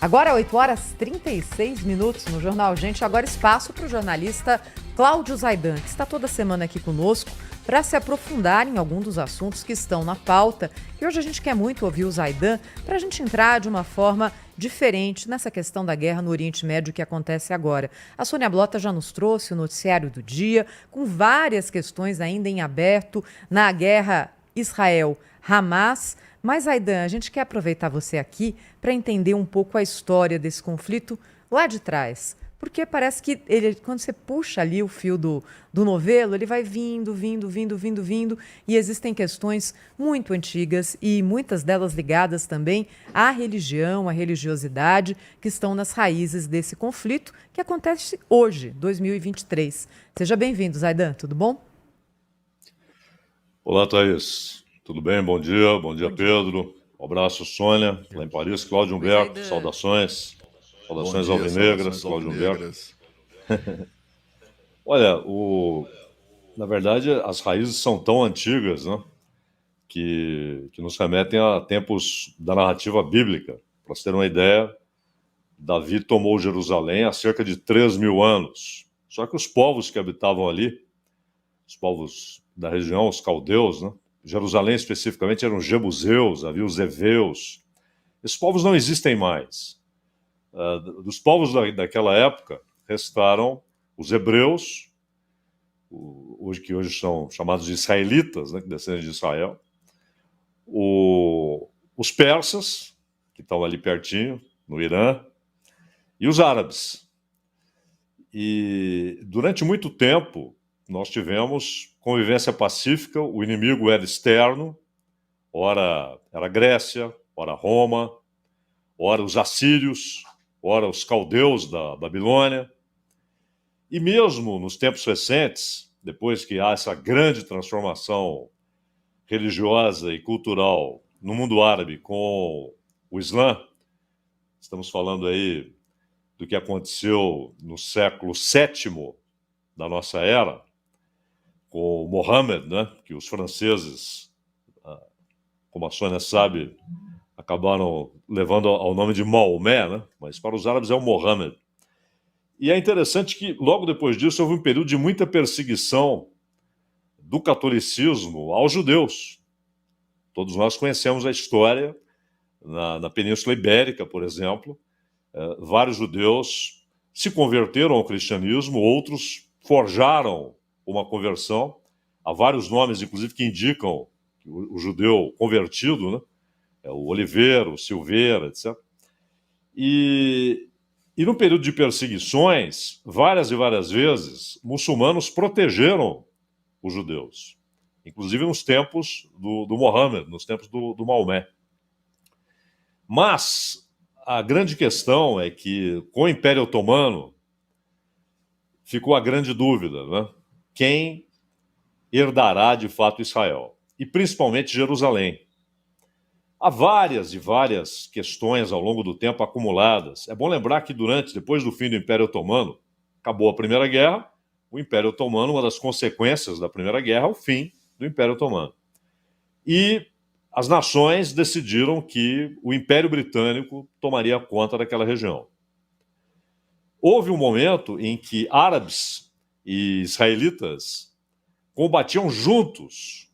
Agora, 8 horas e 36 minutos no Jornal Gente. Agora espaço para o jornalista Cláudio Zaidan, que está toda semana aqui conosco para se aprofundar em algum dos assuntos que estão na pauta. E hoje a gente quer muito ouvir o Zaidan para a gente entrar de uma forma diferente nessa questão da guerra no Oriente Médio que acontece agora. A Sônia Blota já nos trouxe o noticiário do dia, com várias questões ainda em aberto na guerra Israel-Hamas. Mas, Zaidan, a gente quer aproveitar você aqui para entender um pouco a história desse conflito lá de trás. Porque parece que quando você puxa ali o fio do novelo, ele vai vindo, e existem questões muito antigas e muitas delas ligadas também à religião, à religiosidade, que estão nas raízes desse conflito que acontece hoje, 2023. Seja bem-vindo, Zaidan, tudo bom? Olá, Thaís. Tudo bem? Bom dia, Pedro. Um abraço, Sônia, lá em Paris. Cláudio Humberto, saudações. Saudações alvinegras, Cláudio Humberto. Olha, na verdade, as raízes são tão antigas, né, que nos remetem a tempos da narrativa bíblica. Para você ter uma ideia, Davi tomou Jerusalém há cerca de 3.000 anos. Só que os povos que habitavam ali, os povos da região, os caldeus, né, Jerusalém especificamente eram os jebuseus, havia os heveus. Esses povos não existem mais. Dos povos daquela época, restaram os hebreus, que hoje são chamados de israelitas, né, que descendem de Israel, os persas, que estão ali pertinho, no Irã, e os árabes. E durante muito tempo, nós tivemos convivência pacífica, o inimigo era externo, ora era a Grécia, ora Roma, ora os assírios, ora os caldeus da Babilônia. E mesmo nos tempos recentes, depois que há essa grande transformação religiosa e cultural no mundo árabe com o Islã, estamos falando aí do que aconteceu no século VII da nossa era, com Mohammed, né, que os franceses, como a Sônia sabe, acabaram levando ao nome de Maomé, né, mas para os árabes é o Mohammed. E é interessante que logo depois disso houve um período de muita perseguição do catolicismo aos judeus. Todos nós conhecemos a história na Península Ibérica, por exemplo. Vários judeus se converteram ao cristianismo, outros forjaram uma conversão. Há vários nomes, inclusive, que indicam o judeu convertido, né? O Oliveira, o Silveira, etc. E no período de perseguições, várias e várias vezes, muçulmanos protegeram os judeus, inclusive nos tempos do Mohammed, nos tempos do Maomé. Mas a grande questão é que, com o Império Otomano, ficou a grande dúvida, né? Quem herdará de fato Israel? E principalmente Jerusalém. Há várias e várias questões ao longo do tempo acumuladas. É bom lembrar que depois do fim do Império Otomano, acabou a Primeira Guerra, o Império Otomano, uma das consequências da Primeira Guerra, é o fim do Império Otomano. E as nações decidiram que o Império Britânico tomaria conta daquela região. Houve um momento em que árabes e israelitas combatiam juntos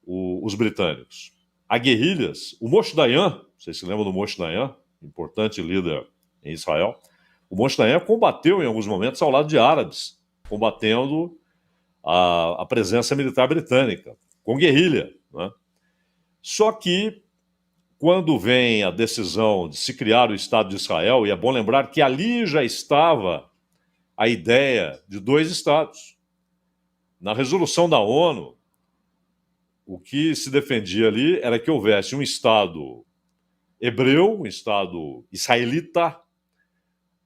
os britânicos. Há guerrilhas. O Moshe Dayan, vocês se lembram do Moshe Dayan, importante líder em Israel, o Moshe Dayan combateu em alguns momentos ao lado de árabes, combatendo a presença militar britânica, com guerrilha, né? Só que, quando vem a decisão de se criar o Estado de Israel, e é bom lembrar que ali já estava a ideia de 2 estados. Na resolução da ONU, o que se defendia ali era que houvesse um Estado hebreu, um Estado israelita,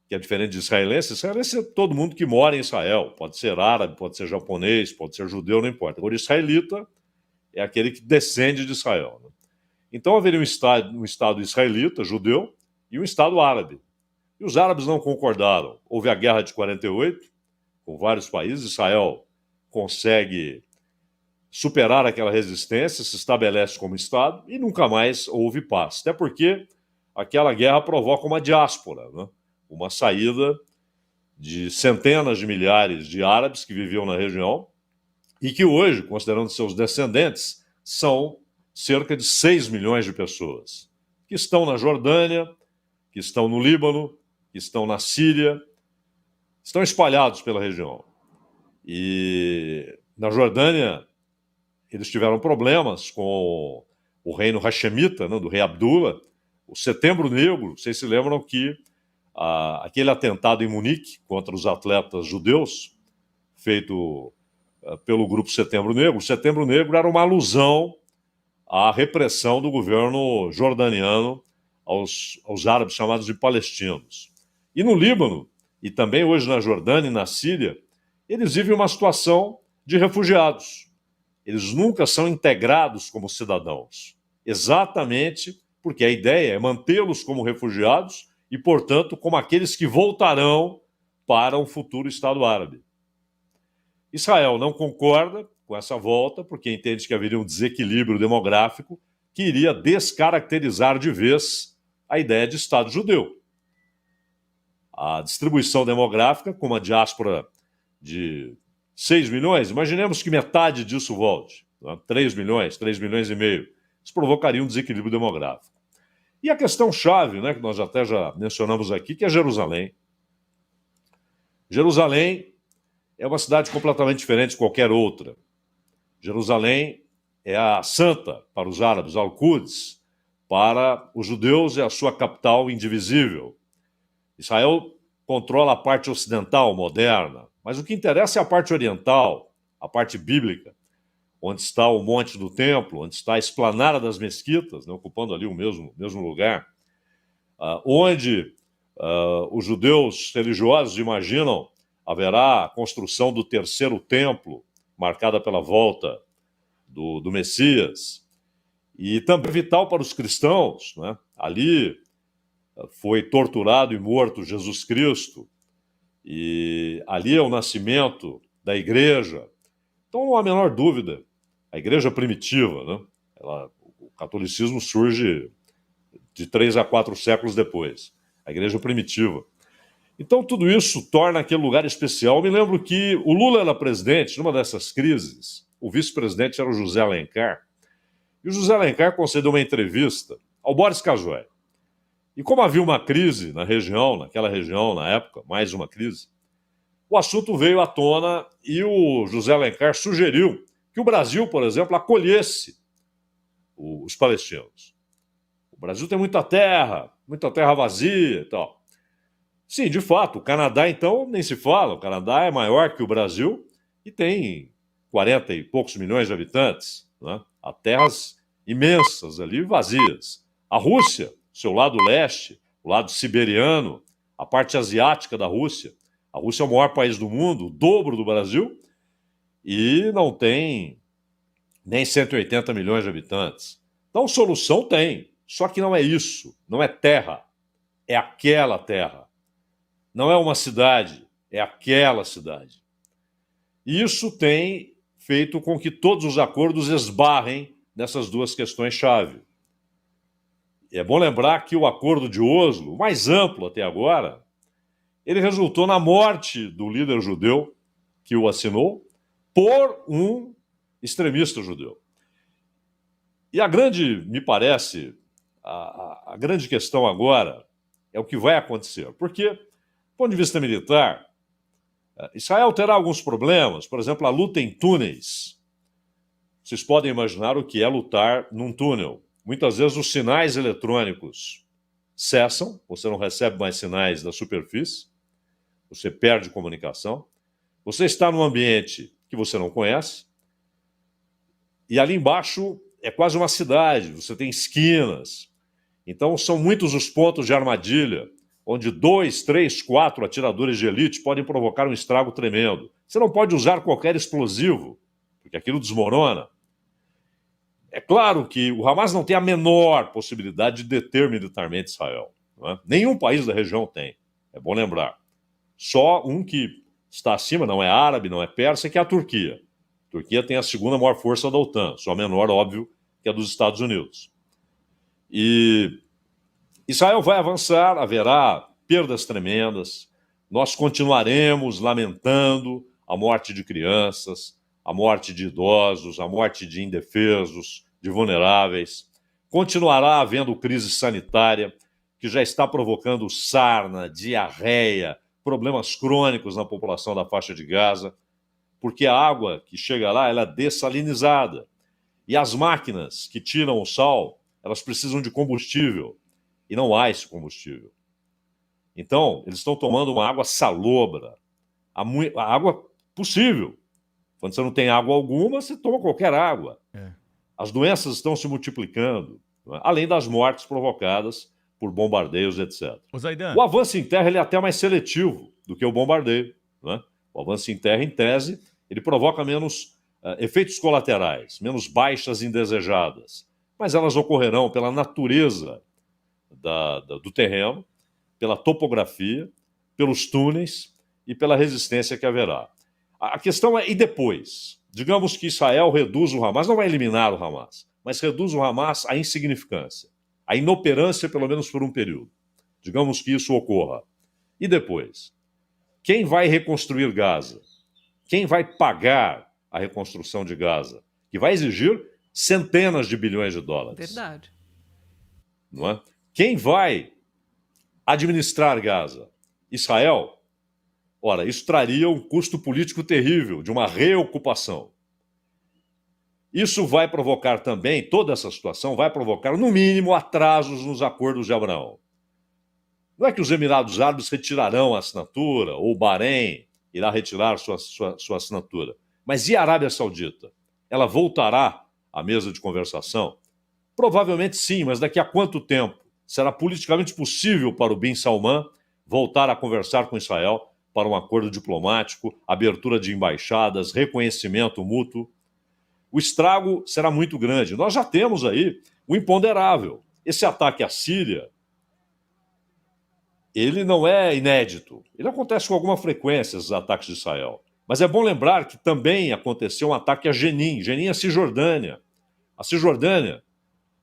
que é diferente de israelense. Israelense é todo mundo que mora em Israel. Pode ser árabe, pode ser japonês, pode ser judeu, não importa. Agora, israelita é aquele que descende de Israel, né? Então haveria um Estado israelita, judeu, e um Estado árabe. E os árabes não concordaram. Houve a Guerra de 48, com vários países. Israel consegue superar aquela resistência, se estabelece como Estado, e nunca mais houve paz. Até porque aquela guerra provoca uma diáspora, né? Uma saída de centenas de milhares de árabes que viviam na região e que hoje, considerando seus descendentes, são cerca de 6 milhões de pessoas que estão na Jordânia, que estão no Líbano, que estão na Síria, estão espalhados pela região. E na Jordânia, eles tiveram problemas com o reino Hashemita, né, do rei Abdullah, o Setembro Negro. Vocês se lembram que aquele atentado em Munique contra os atletas judeus, feito pelo grupo Setembro Negro. O Setembro Negro era uma alusão à repressão do governo jordaniano aos árabes chamados de palestinos. E no Líbano, e também hoje na Jordânia e na Síria, eles vivem uma situação de refugiados. Eles nunca são integrados como cidadãos, exatamente porque a ideia é mantê-los como refugiados e, portanto, como aqueles que voltarão para um futuro Estado árabe. Israel não concorda com essa volta, porque entende que haveria um desequilíbrio demográfico que iria descaracterizar de vez a ideia de Estado judeu. A distribuição demográfica, com uma diáspora de 6 milhões, imaginemos que metade disso volte, 3 milhões, 3 milhões e meio. Isso provocaria um desequilíbrio demográfico. E a questão-chave, né, que nós até já mencionamos aqui, que é Jerusalém. Jerusalém é uma cidade completamente diferente de qualquer outra. Jerusalém é a santa para os árabes, Al-Quds, para os judeus é a sua capital indivisível. Israel controla a parte ocidental, moderna, mas o que interessa é a parte oriental, a parte bíblica, onde está o Monte do Templo, onde está a esplanada das mesquitas, né, ocupando ali o mesmo lugar, onde os judeus religiosos imaginam haverá a construção do terceiro templo, marcada pela volta do Messias, e também vital para os cristãos, né? Ali foi torturado e morto Jesus Cristo, e ali é o nascimento da igreja. Então, não há a menor dúvida, a igreja primitiva, né? O catolicismo surge de 3 a 4 séculos depois, a igreja primitiva. Então, tudo isso torna aquele lugar especial. Eu me lembro que o Lula era presidente, numa dessas crises, o vice-presidente era o José Alencar, e o José Alencar concedeu uma entrevista ao Boris Casoy. E como havia uma crise na região, naquela região, na época, mais uma crise, o assunto veio à tona e o José Alencar sugeriu que o Brasil, por exemplo, acolhesse os palestinos. O Brasil tem muita terra vazia e tal. Sim, de fato, o Canadá, então, nem se fala. O Canadá é maior que o Brasil e tem 40 e poucos milhões de habitantes, né? Há terras imensas ali, vazias. A Rússia, seu lado leste, o lado siberiano, a parte asiática da Rússia. A Rússia é o maior país do mundo, o dobro do Brasil, e não tem nem 180 milhões de habitantes. Então, solução tem, só que não é isso, não é terra, é aquela terra. Não é uma cidade, é aquela cidade. E isso tem feito com que todos os acordos esbarrem nessas duas questões-chave. É bom lembrar que o acordo de Oslo, o mais amplo até agora, ele resultou na morte do líder judeu que o assinou por um extremista judeu. E me parece, a grande questão agora é o que vai acontecer. Porque, do ponto de vista militar, Israel terá alguns problemas. Por exemplo, a luta em túneis. Vocês podem imaginar o que é lutar num túnel. Muitas vezes os sinais eletrônicos cessam, você não recebe mais sinais da superfície, você perde comunicação, você está num ambiente que você não conhece, e ali embaixo é quase uma cidade, você tem esquinas. Então são muitos os pontos de armadilha, onde 2, 3, 4 atiradores de elite podem provocar um estrago tremendo. Você não pode usar qualquer explosivo, porque aquilo desmorona. É claro que o Hamas não tem a menor possibilidade de deter militarmente Israel. Não é? Nenhum país da região tem, é bom lembrar. Só um que está acima, não é árabe, não é persa, que é a Turquia. A Turquia tem a segunda maior força da OTAN, só menor, óbvio, que a dos Estados Unidos. E Israel vai avançar, haverá perdas tremendas, nós continuaremos lamentando a morte de crianças, a morte de idosos, a morte de indefesos, de vulneráveis. Continuará havendo crise sanitária, que já está provocando sarna, diarreia, problemas crônicos na população da faixa de Gaza, porque a água que chega lá ela é dessalinizada. E as máquinas que tiram o sal, elas precisam de combustível, e não há esse combustível. Então, eles estão tomando uma água salobra, a água possível. Quando você não tem água alguma, você toma qualquer água. As doenças estão se multiplicando, além das mortes provocadas por bombardeios, etc. O avanço em terra ele é até mais seletivo do que o bombardeio. O avanço em terra, em tese, ele provoca menos efeitos colaterais, menos baixas indesejadas. Mas elas ocorrerão pela natureza do terreno, pela topografia, pelos túneis e pela resistência que haverá. A questão é, e depois? Digamos que Israel reduz o Hamas, não vai eliminar o Hamas, mas reduz o Hamas à insignificância, à inoperância, pelo menos por um período. Digamos que isso ocorra. E depois? Quem vai reconstruir Gaza? Quem vai pagar a reconstrução de Gaza? Que vai exigir centenas de bilhões de dólares. Verdade. Não é? Quem vai administrar Gaza? Israel? Ora, isso traria um custo político terrível de uma reocupação. Isso vai provocar também, toda essa situação vai provocar, no mínimo, atrasos nos acordos de Abraão. Não é que os Emirados Árabes retirarão a assinatura, ou o Bahrein irá retirar sua assinatura. Mas e a Arábia Saudita? Ela voltará à mesa de conversação? Provavelmente sim, mas daqui a quanto tempo? Será politicamente possível para o Bin Salman voltar a conversar com Israel para um acordo diplomático, abertura de embaixadas, reconhecimento mútuo? O estrago será muito grande. Nós já temos aí o imponderável. Esse ataque à Síria, ele não é inédito. Ele acontece com alguma frequência, esses ataques de Israel. Mas é bom lembrar que também aconteceu um ataque a Jenin. Jenin é a Cisjordânia. A Cisjordânia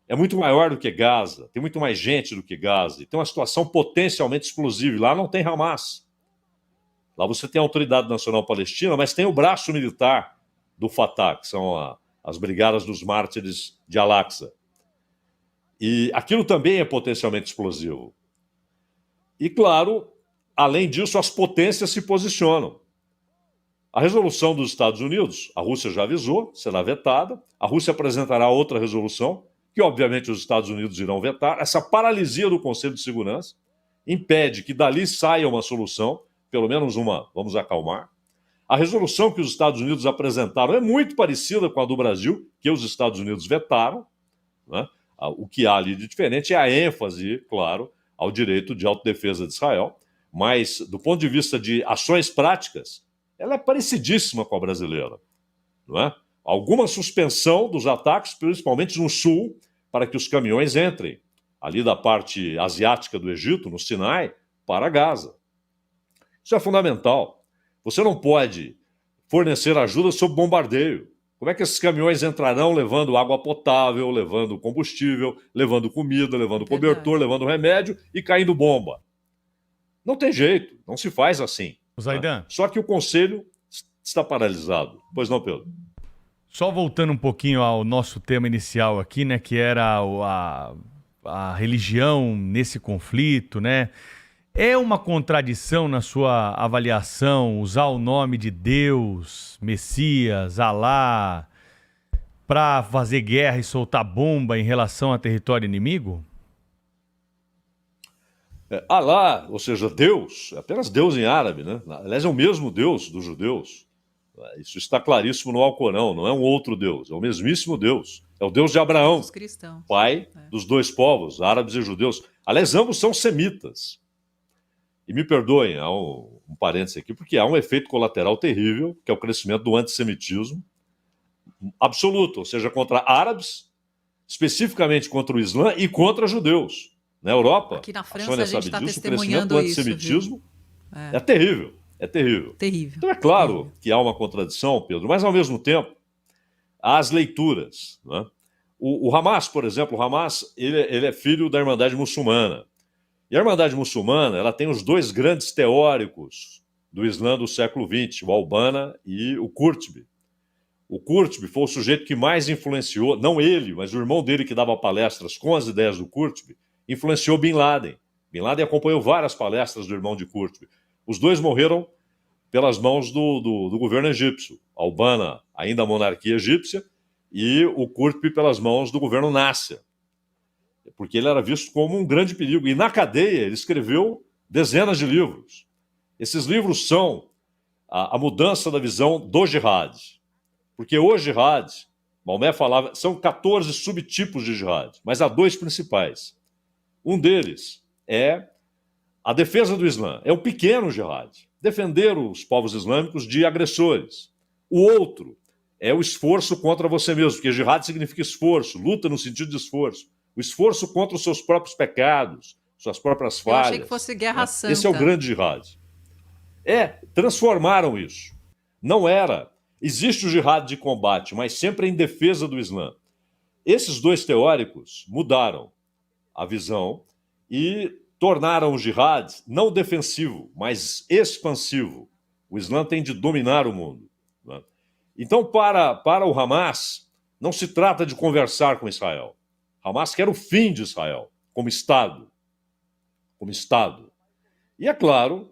é muito maior do que Gaza, tem muito mais gente do que Gaza, e tem uma situação potencialmente explosiva. Lá não tem Hamas. Lá você tem a Autoridade Nacional Palestina, mas tem o braço militar do Fatah, que são as Brigadas dos Mártires de Al-Aqsa. E aquilo também é potencialmente explosivo. E, claro, além disso, as potências se posicionam. A resolução dos Estados Unidos, a Rússia já avisou, será vetada. A Rússia apresentará outra resolução, que obviamente os Estados Unidos irão vetar. Essa paralisia do Conselho de Segurança impede que dali saia uma solução, pelo menos uma, vamos acalmar. A resolução que os Estados Unidos apresentaram é muito parecida com a do Brasil, que os Estados Unidos vetaram, né? O que há ali de diferente é a ênfase, claro, ao direito de autodefesa de Israel, mas do ponto de vista de ações práticas, ela é parecidíssima com a brasileira, não é? Alguma suspensão dos ataques, principalmente no sul, para que os caminhões entrem ali da parte asiática do Egito, no Sinai, para Gaza. Isso é fundamental. Você não pode fornecer ajuda sob bombardeio. Como é que esses caminhões entrarão levando água potável, levando combustível, levando comida, levando cobertor, levando remédio e caindo bomba? Não tem jeito, não se faz assim. Zaidan. Só que o Conselho está paralisado. Pois não, Pedro? Só voltando um pouquinho ao nosso tema inicial aqui, né, que era a religião nesse conflito, né? É uma contradição na sua avaliação usar o nome de Deus, Messias, Alá, para fazer guerra e soltar bomba em relação a território inimigo? Alá, ou seja, Deus, apenas Deus em árabe, né? Aliás, é o mesmo Deus dos judeus. Isso está claríssimo no Alcorão, não é um outro Deus, é o mesmíssimo Deus. É o Deus de Abraão, pai dos dois povos, árabes e judeus. Aliás, ambos são semitas. E me perdoem, há um parênteses aqui, porque há um efeito colateral terrível, que é o crescimento do antissemitismo absoluto, ou seja, contra árabes, especificamente contra o Islã e contra judeus. Na Europa, aqui na França, a Sônia sabe disso, o crescimento do antissemitismo é terrível. É terrível. Então é claro que há uma contradição, Pedro, mas ao mesmo tempo há as leituras. Né? O Hamas, por exemplo, ele é filho da Irmandade Muçulmana. E a Irmandade Muçulmana, ela tem os dois grandes teóricos do Islã do século XX, o Al-Banna e o Qurtubi. O Qurtubi foi o sujeito que mais influenciou, não ele, mas o irmão dele que dava palestras com as ideias do Qurtubi, influenciou Bin Laden. Bin Laden acompanhou várias palestras do irmão de Qurtubi. Os dois morreram pelas mãos do governo egípcio. Al-Banna, ainda a monarquia egípcia, e o Qurtubi pelas mãos do governo Nasser, porque ele era visto como um grande perigo. E na cadeia ele escreveu dezenas de livros. Esses livros são a mudança da visão do jihad. Porque o jihad, Maomé falava, são 14 subtipos de jihad, mas há dois principais. Um deles é a defesa do Islã, é o pequeno jihad, defender os povos islâmicos de agressores. O outro é o esforço contra você mesmo, porque jihad significa esforço, luta no sentido de esforço. O esforço contra os seus próprios pecados, suas próprias falhas. Eu achei que fosse guerra santa. Esse é o grande jihad. Transformaram isso. Não era. Existe o jihad de combate, mas sempre em defesa do Islã. Esses dois teóricos mudaram a visão e tornaram o jihad não defensivo, mas expansivo. O Islã tem de dominar o mundo. Né? Então, para o Hamas, não se trata de conversar com Israel. Hamas quer o fim de Israel como Estado. Como Estado. E é claro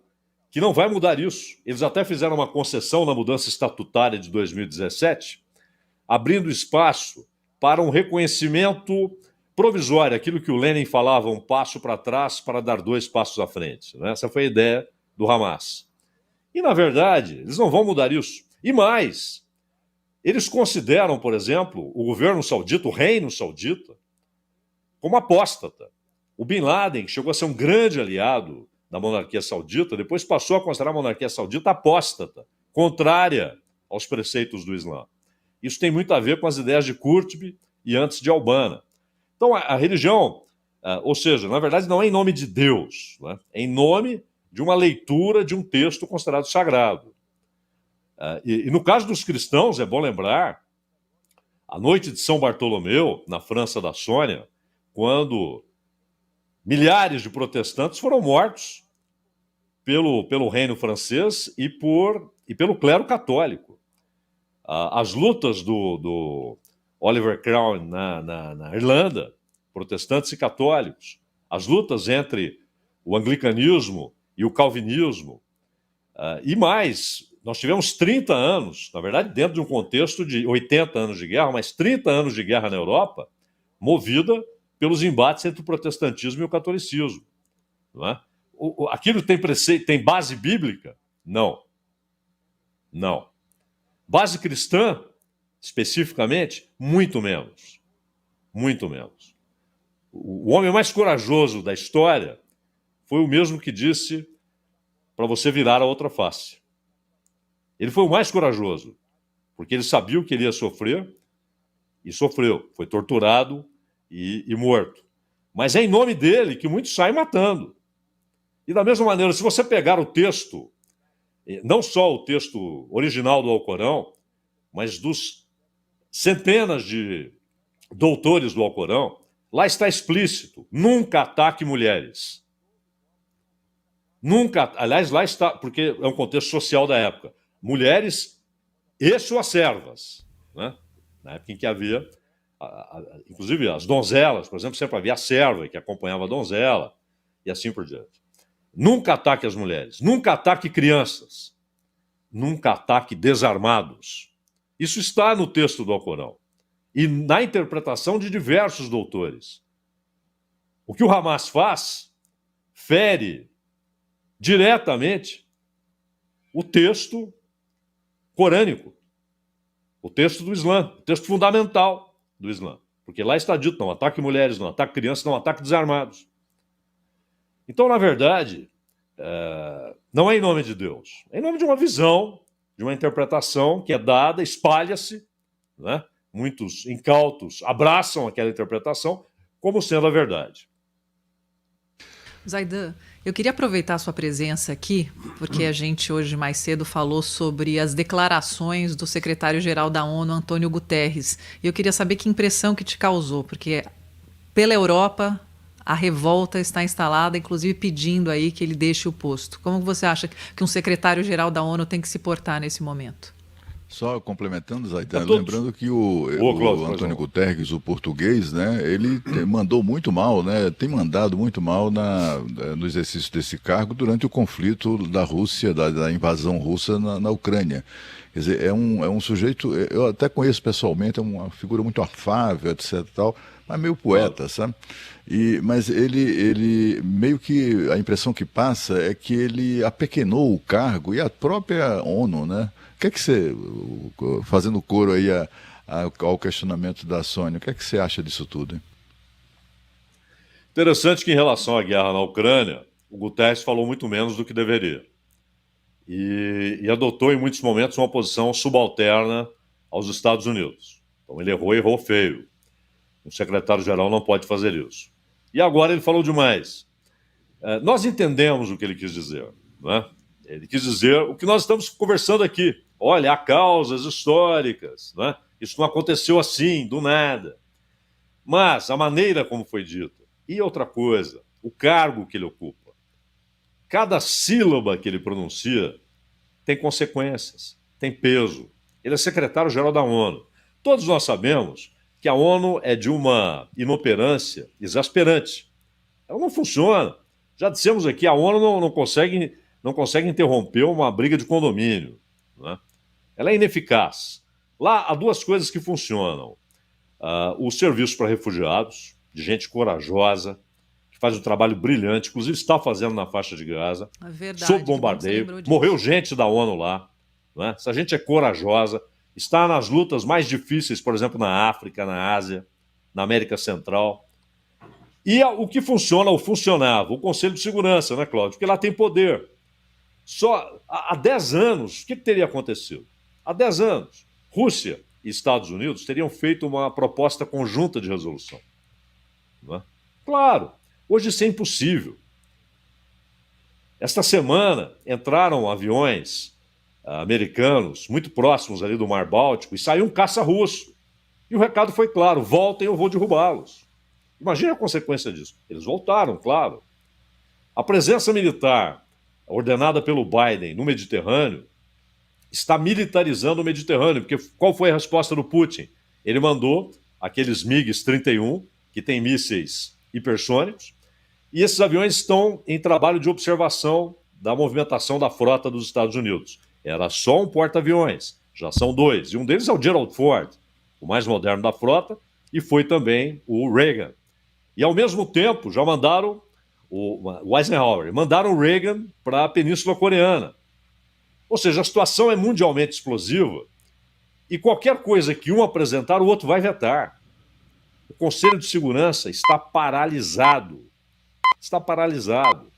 que não vai mudar isso. Eles até fizeram uma concessão na mudança estatutária de 2017, abrindo espaço para um reconhecimento provisório, aquilo que o Lenin falava, um passo para trás para dar 2 passos à frente. Né? Essa foi a ideia do Hamas. E, na verdade, eles não vão mudar isso. E mais, eles consideram, por exemplo, o governo saudita, o reino saudita, como apóstata. O Bin Laden, que chegou a ser um grande aliado da monarquia saudita, depois passou a considerar a monarquia saudita apóstata, contrária aos preceitos do Islã. Isso tem muito a ver com as ideias de Qurtubi e antes de Al-Banna. Então, a religião, ou seja, na verdade não é em nome de Deus, né? É em nome de uma leitura de um texto considerado sagrado. E no caso dos cristãos, é bom lembrar, a noite de São Bartolomeu, na França da Sônia, quando milhares de protestantes foram mortos pelo reino francês e pelo clero católico. As lutas do Oliver Cromwell na Irlanda, protestantes e católicos, as lutas entre o anglicanismo e o calvinismo, e mais, nós tivemos 30 anos, na verdade dentro de um contexto de 80 anos de guerra, mas 30 anos de guerra na Europa, movida pelos embates entre o protestantismo e o catolicismo. Não é? Aquilo tem base bíblica? Não. Não. Base cristã, especificamente, muito menos. Muito menos. O homem mais corajoso da história foi o mesmo que disse para você virar a outra face. Ele foi o mais corajoso, porque ele sabia o que ele ia sofrer e sofreu. Foi torturado e morto. Mas é em nome dele que muitos saem matando. E da mesma maneira, se você pegar o texto, não só o texto original do Alcorão, mas dos centenas de doutores do Alcorão, lá está explícito, nunca ataque mulheres. Nunca, aliás, lá está, porque é um contexto social da época, mulheres e suas servas, né? Na época em que havia, inclusive as donzelas, por exemplo, sempre havia a serva que acompanhava a donzela, e assim por diante. Nunca ataque as mulheres, nunca ataque crianças, nunca ataque desarmados. Isso está no texto do Alcorão e na interpretação de diversos doutores. O que o Hamas faz fere diretamente o texto corânico, o texto do Islã, o texto fundamental do Islã. Porque lá está dito, não ataque mulheres, não ataque crianças, não ataque desarmados. Então, na verdade, não é em nome de Deus, é em nome de uma visão, de uma interpretação que é dada, espalha-se, né? Muitos incautos abraçam aquela interpretação como sendo a verdade. Zaidan, eu queria aproveitar a sua presença aqui, porque a gente hoje mais cedo falou sobre as declarações do secretário-geral da ONU, Antônio Guterres. E eu queria saber que impressão que te causou, porque pela Europa A revolta está instalada, inclusive pedindo aí que ele deixe o posto. Como você acha que um secretário-geral da ONU tem que se portar nesse momento? Só complementando, Zaidan, lembrando que o Antônio Guterres, o português, né, ele mandou muito mal, né, tem mandado muito mal no exercício desse cargo durante o conflito da Rússia, da invasão russa na Ucrânia. Quer dizer, é um sujeito, eu até conheço pessoalmente, é uma figura muito afável, etc. Tal, mas meio poeta, sabe? Mas ele meio que a impressão que passa é que ele apequenou o cargo e a própria ONU, né? O que é que você, fazendo coro aí ao questionamento da Sônia, o que é que você acha disso tudo, hein? Interessante que em relação à guerra na Ucrânia, o Guterres falou muito menos do que deveria. E adotou em muitos momentos uma posição subalterna aos Estados Unidos. Então ele errou feio. Um secretário-geral não pode fazer isso. E agora ele falou demais. Nós entendemos o que ele quis dizer, né? Ele quis dizer o que nós estamos conversando aqui. Olha, há causas históricas, né? Isso não aconteceu assim, do nada. Mas a maneira como foi dita. E outra coisa, o cargo que ele ocupa. Cada sílaba que ele pronuncia tem consequências, tem peso. Ele é secretário-geral da ONU. Todos nós sabemos que a ONU é de uma inoperância exasperante. Ela não funciona. Já dissemos aqui, a ONU não consegue interromper uma briga de condomínio, né? Ela é ineficaz. Lá há duas coisas que funcionam. O serviço para refugiados, de gente corajosa, que faz um trabalho brilhante, inclusive está fazendo na faixa de Gaza, sob bombardeio. Morreu gente da ONU lá, né? Essa gente é corajosa, está nas lutas mais difíceis, por exemplo, na África, na Ásia, na América Central. E o que funciona, ou funcionava, o Conselho de Segurança, né, Cláudio? Porque lá tem poder. Só há 10 anos, o que teria acontecido? Há 10 anos, Rússia e Estados Unidos teriam feito uma proposta conjunta de resolução. Não é? Claro, hoje isso é impossível. Esta semana entraram aviões americanos muito próximos ali do Mar Báltico e saiu um caça russo. E o recado foi claro: voltem, eu vou derrubá-los. Imagina a consequência disso. Eles voltaram, claro. A presença militar ordenada pelo Biden no Mediterrâneo está militarizando o Mediterrâneo, porque qual foi a resposta do Putin? Ele mandou aqueles MiG-31, que têm mísseis hipersônicos, e esses aviões estão em trabalho de observação da movimentação da frota dos Estados Unidos. Era só um porta-aviões, já são 2, e um deles é o Gerald Ford, o mais moderno da frota, e foi também o Reagan. E ao mesmo tempo já mandaram o Eisenhower, mandaram o Reagan para a Península Coreana. Ou seja, a situação é mundialmente explosiva e qualquer coisa que um apresentar, o outro vai vetar. O Conselho de Segurança está paralisado. Está paralisado.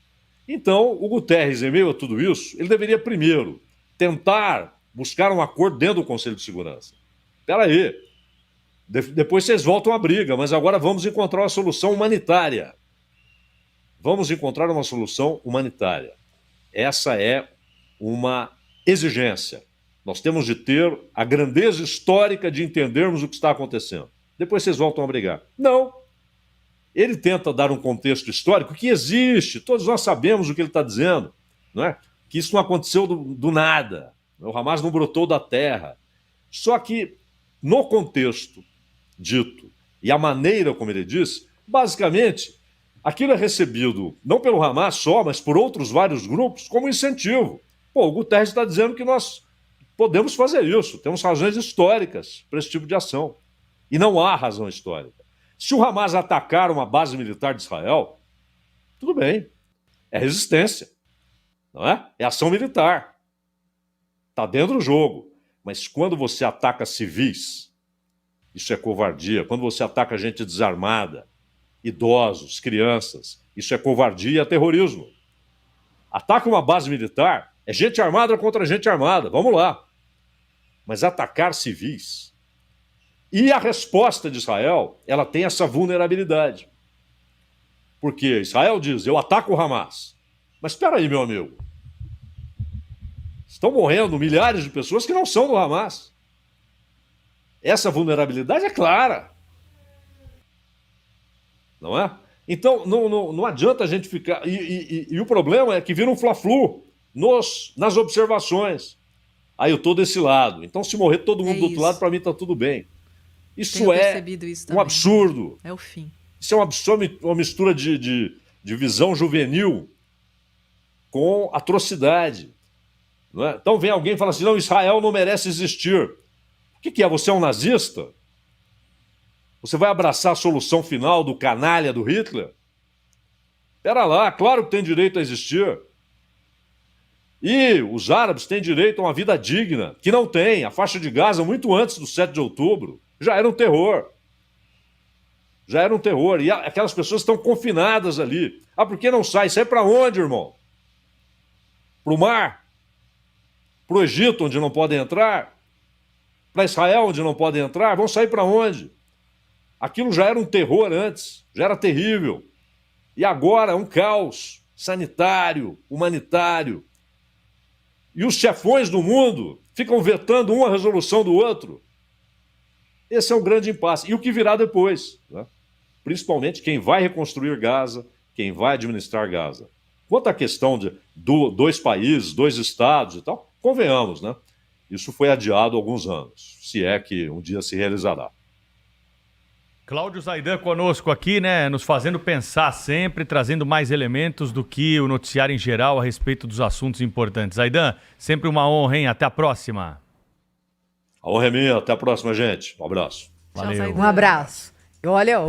Então, o Guterres, em meio a tudo isso, ele deveria primeiro tentar buscar um acordo dentro do Conselho de Segurança. Espera aí. Depois vocês voltam à briga, mas agora vamos encontrar uma solução humanitária. Vamos encontrar uma solução humanitária. Essa é uma exigência. Nós temos de ter a grandeza histórica de entendermos o que está acontecendo. Depois vocês voltam a brigar. Não. Ele tenta dar um contexto histórico que existe. Todos nós sabemos o que ele está dizendo, não é? Que isso não aconteceu do nada. O Hamas não brotou da terra. Só que, no contexto dito e a maneira como ele disse, basicamente, aquilo é recebido não pelo Hamas só, mas por outros vários grupos como incentivo. Pô, o Guterres está dizendo que nós podemos fazer isso, temos razões históricas para esse tipo de ação. E não há razão histórica. Se o Hamas atacar uma base militar de Israel, tudo bem, é resistência, não é? É ação militar. Está dentro do jogo. Mas quando você ataca civis, isso é covardia. Quando você ataca gente desarmada, idosos, crianças, isso é covardia e é terrorismo. Ataca uma base militar, é gente armada contra gente armada, vamos lá. Mas atacar civis. E a resposta de Israel, ela tem essa vulnerabilidade. Porque Israel diz, eu ataco o Hamas. Mas espera aí, meu amigo. Estão morrendo milhares de pessoas que não são do Hamas. Essa vulnerabilidade é clara. Não é? Então, não adianta a gente ficar... E o problema é que vira um fla-flu nas observações. Aí eu tô desse lado. Então, se morrer todo mundo do outro lado, para mim tá tudo bem. Isso é um absurdo. É o fim. Isso é uma mistura de visão juvenil com atrocidade. Não é? Então vem alguém e fala assim, não, Israel não merece existir. O que é? Você é um nazista? Você vai abraçar a solução final do canalha do Hitler? Pera lá, claro que tem direito a existir. E os árabes têm direito a uma vida digna, que não tem. A faixa de Gaza, muito antes do 7 de outubro, já era um terror. Já era um terror. E aquelas pessoas estão confinadas ali. Ah, por que não sai? Sai para onde, irmão? Para o mar? Para o Egito, onde não podem entrar? Para Israel, onde não podem entrar? Vão sair para onde? Aquilo já era um terror antes, já era terrível. E agora é um caos sanitário, humanitário. E os chefões do mundo ficam vetando uma resolução do outro. Esse é um grande impasse. E o que virá depois, né? Principalmente quem vai reconstruir Gaza, quem vai administrar Gaza. Quanto à questão de dois países, 2 estados e tal, convenhamos, né? Isso foi adiado há alguns anos, se é que um dia se realizará. Cláudio Zaidan conosco aqui, né, nos fazendo pensar sempre, trazendo mais elementos do que o noticiário em geral a respeito dos assuntos importantes. Zaidan, sempre uma honra, hein? Até a próxima. A honra é minha, até a próxima, gente. Um abraço. Valeu. Um abraço. Olha,